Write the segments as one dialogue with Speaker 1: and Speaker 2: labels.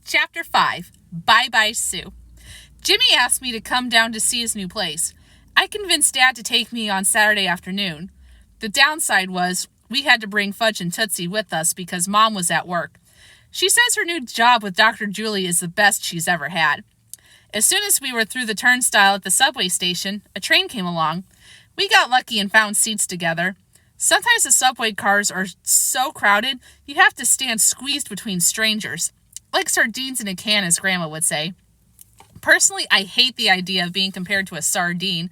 Speaker 1: Chapter 5, Bye-Bye Sue. Jimmy asked me to come down to see his new place. I convinced Dad to take me on Saturday afternoon. The downside was we had to bring Fudge and Tootsie with us because Mom was at work. She says her new job with Dr. Julie is the best she's ever had. As soon as we were through the turnstile at the subway station, a train came along. We got lucky and found seats together. Sometimes the subway cars are so crowded, you have to stand squeezed between strangers. Like sardines in a can, as Grandma would say. Personally, I hate the idea of being compared to a sardine.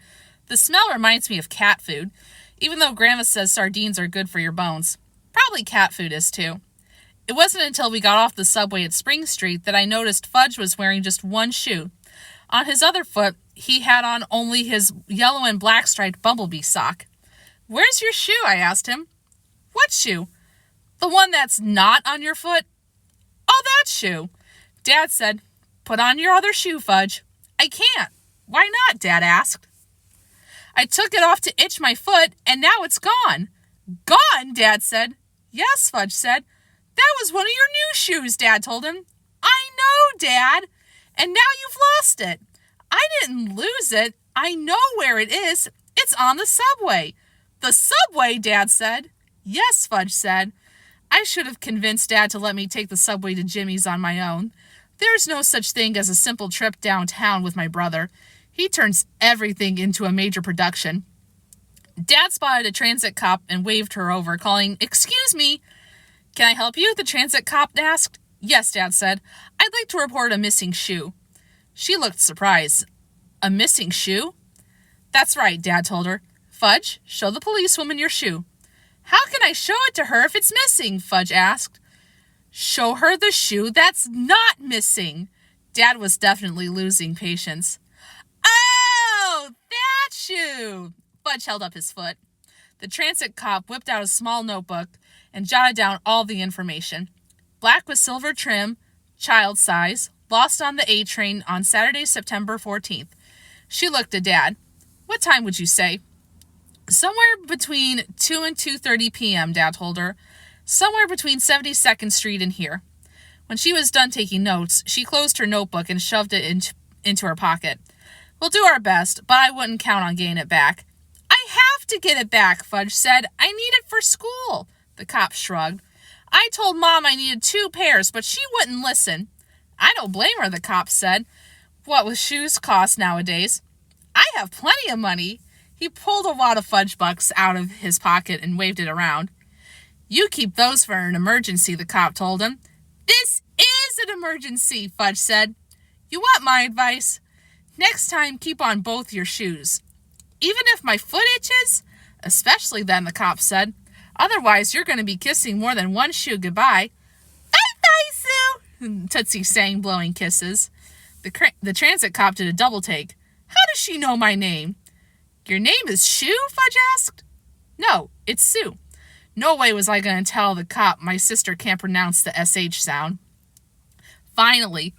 Speaker 1: The smell reminds me of cat food, even though Grandma says sardines are good for your bones. Probably cat food is too. It wasn't until we got off the subway at Spring Street that I noticed Fudge was wearing just one shoe. On his other foot, he had on only his yellow and black striped bumblebee sock. "Where's your shoe?" I asked him. "What shoe?" "The one that's not on your foot." "Oh, that shoe." Dad said, "Put on your other shoe, Fudge." "I can't." "Why not?" Dad asked. "I took it off to itch my foot, and now it's gone." "Gone?" Dad said. "Yes," Fudge said. "That was one of your new shoes," Dad told him. "I know, Dad. And now you've lost it." "I didn't lose it. I know where it is. It's on the subway." "The subway?" Dad said. "Yes," Fudge said. I should have convinced Dad to let me take the subway to Jimmy's on my own. There's no such thing as a simple trip downtown with my brother. He turns everything into a major production. Dad spotted a transit cop and waved her over, calling, "Excuse me." "Can I help you?" the transit cop asked. "Yes," Dad said. "I'd like to report a missing shoe." She looked surprised. "A missing shoe?" "That's right," Dad told her. "Fudge, show the policewoman your shoe." "How can I show it to her if it's missing?" Fudge asked. "Show her the shoe that's not missing." Dad was definitely losing patience. "Oh, that shoe!" Fudge held up his foot. The transit cop whipped out a small notebook and jotted down all the information. Black with silver trim, child size, lost on the A train on Saturday, September 14th. She looked at Dad. "What time would you say?" "Somewhere between 2 and 2:30 p.m., Dad told her. "Somewhere between 72nd Street and here." When she was done taking notes, she closed her notebook and shoved it into her pocket. "We'll do our best, but I wouldn't count on getting it back." "I have to get it back," Fudge said. "I need it for school." The cop shrugged. "I told Mom I needed 2 pairs, but she wouldn't listen." "I don't blame her," the cop said. "What with shoes cost nowadays?" "I have plenty of money." He pulled a wad of Fudge bucks out of his pocket and waved it around. "You keep those for an emergency," the cop told him. "This is an emergency," Fudge said. "You want my advice? Next time, keep on both your shoes." "Even if my foot itches?" "Especially then," the cop said. "Otherwise, you're going to be kissing more than one shoe goodbye." "Bye-bye, Sue," Tootsie sang, blowing kisses. The transit cop did a double take. "How does she know my name?" "Your name is Shoe?" Fudge asked. "No, it's Sue." No way was I going to tell the cop my sister can't pronounce the SH sound. Finally,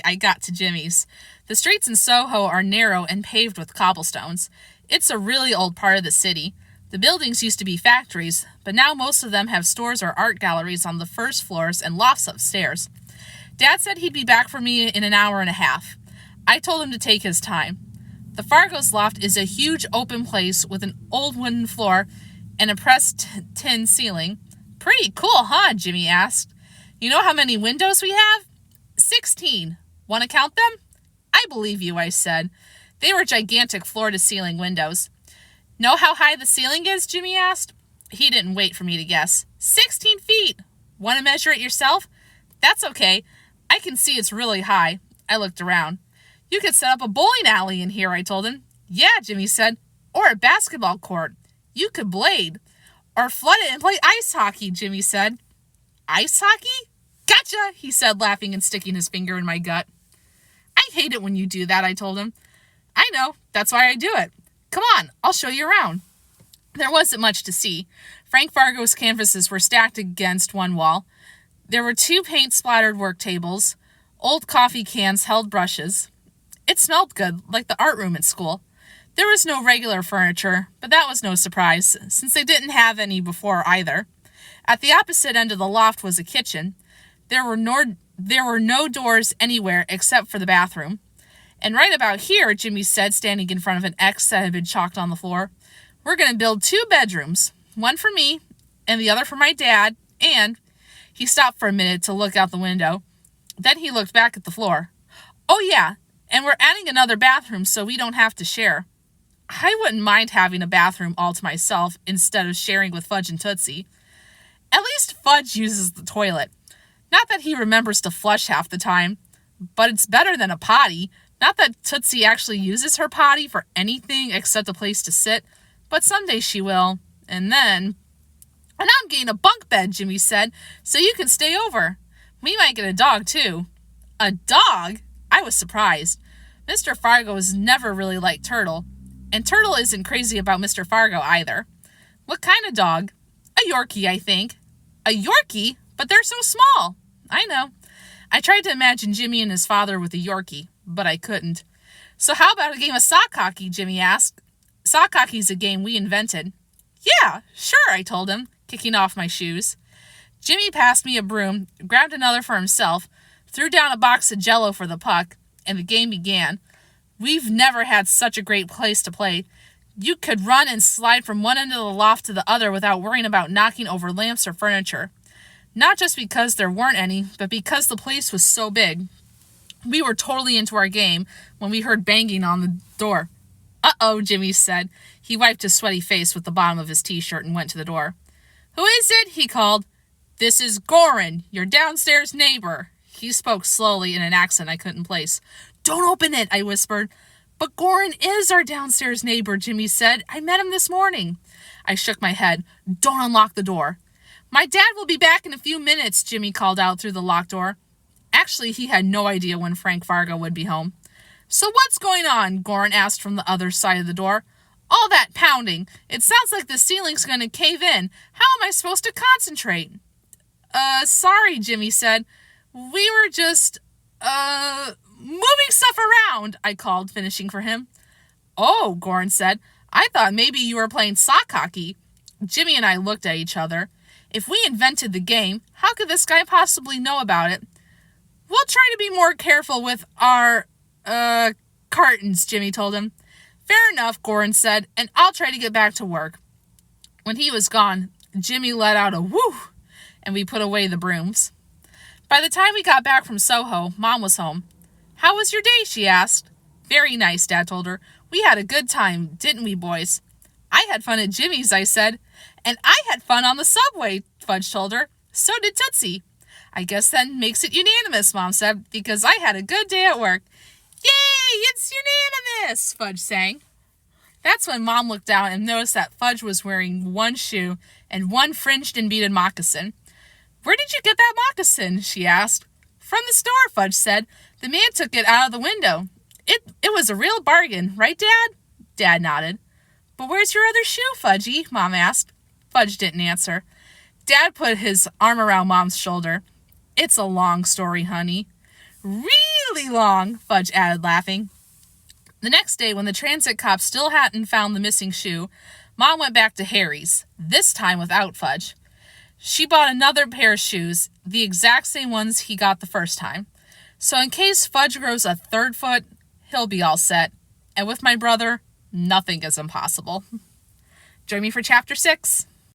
Speaker 1: I got to Jimmy's. The streets in SoHo are narrow and paved with cobblestones. It's a really old part of the city. The buildings used to be factories, but now most of them have stores or art galleries on the first floors and lofts upstairs. Dad said he'd be back for me in an hour and a half. I told him to take his time. The Fargo's loft is a huge open place with an old wooden floor and a pressed tin ceiling. "Pretty cool, huh?" Jimmy asked. "You know how many windows we have?" 16. "Want to count them?" "I believe you," I said. They were gigantic floor-to-ceiling windows. "Know how high the ceiling is?" Jimmy asked. He didn't wait for me to guess. 16 feet. "Want to measure it yourself?" "That's okay. I can see it's really high." I looked around. "You could set up a bowling alley in here," I told him. "Yeah," Jimmy said. "Or a basketball court. You could blade." "Or flood it and play ice hockey," Jimmy said. "Ice hockey?" "Gotcha," he said, laughing and sticking his finger in my gut. "I hate it when you do that," I told him. "I know. That's why I do it. Come on, I'll show you around." There wasn't much to see. Frank Fargo's canvases were stacked against one wall. There were 2 paint-splattered work tables. Old coffee cans held brushes. It smelled good, like the art room at school. There was no regular furniture, but that was no surprise, since they didn't have any before either. At the opposite end of the loft was a kitchen. There were no doors anywhere except for the bathroom. And right about here, Jimmy said, standing in front of an X that had been chalked on the floor, we're going to build 2 bedrooms, one for me and the other for my dad, and he stopped for a minute to look out the window. Then he looked back at the floor. Oh yeah, and we're adding another bathroom so we don't have to share. I wouldn't mind having a bathroom all to myself instead of sharing with Fudge and Tootsie. At least Fudge uses the toilet. Not that he remembers to flush half the time, but it's better than a potty. Not that Tootsie actually uses her potty for anything except a place to sit, but someday she will. And then... And I'm getting a bunk bed, Jimmy said, so you can stay over. We might get a dog, too. A dog? I was surprised. Mr. Fargo has never really liked Turtle, and Turtle isn't crazy about Mr. Fargo either. What kind of dog? A Yorkie, I think. A Yorkie? But they're so small. I know. I tried to imagine Jimmy and his father with a Yorkie, but I couldn't. So how about a game of sock hockey, Jimmy asked. Sock hockey's a game we invented. Yeah, sure, I told him, kicking off my shoes. Jimmy passed me a broom, grabbed another for himself, threw down a box of Jell-O for the puck, and the game began. We've never had such a great place to play. You could run and slide from one end of the loft to the other without worrying about knocking over lamps or furniture. Not just because there weren't any, but because the place was so big. We were totally into our game when we heard banging on the door. Uh-oh, Jimmy said. He wiped his sweaty face with the bottom of his t-shirt and went to the door. Who is it? He called. This is Goran, your downstairs neighbor. He spoke slowly in an accent I couldn't place. Don't open it, I whispered. But Goran is our downstairs neighbor, Jimmy said. I met him this morning. I shook my head. Don't unlock the door. My dad will be back in a few minutes, Jimmy called out through the locked door. Actually, he had no idea when Frank Fargo would be home. So what's going on? Goran asked from the other side of the door. All that pounding. It sounds like the ceiling's going to cave in. How am I supposed to concentrate? Sorry, Jimmy said. We were just, moving stuff around, I called, finishing for him. Oh, Goran said. I thought maybe you were playing sock hockey. Jimmy and I looked at each other. If we invented the game, how could this guy possibly know about it? We'll try to be more careful with our, cartons, Jimmy told him. Fair enough, Goran said, and I'll try to get back to work. When he was gone, Jimmy let out a whoo, and we put away the brooms. By the time we got back from SoHo, Mom was home. How was your day? She asked. Very nice, Dad told her. We had a good time, didn't we, boys? I had fun at Jimmy's, I said. And I had fun on the subway, Fudge told her. So did Tootsie. I guess that makes it unanimous, Mom said, because I had a good day at work. Yay, it's unanimous, Fudge sang. That's when Mom looked down and noticed that Fudge was wearing one shoe and one fringed and beaded moccasin. Where did you get that moccasin? She asked. From the store, Fudge said. The man took it out of the window. It was a real bargain, right, Dad? Dad nodded. But where's your other shoe, Fudgy? Mom asked. Fudge didn't answer. Dad put his arm around Mom's shoulder. It's a long story, honey. Really long, Fudge added, laughing. The next day, when the transit cop still hadn't found the missing shoe, Mom went back to Harry's, this time without Fudge. She bought another pair of shoes, the exact same ones he got the first time. So in case Fudge grows a third foot, he'll be all set. And with my brother, nothing is impossible. Join me for Chapter 6.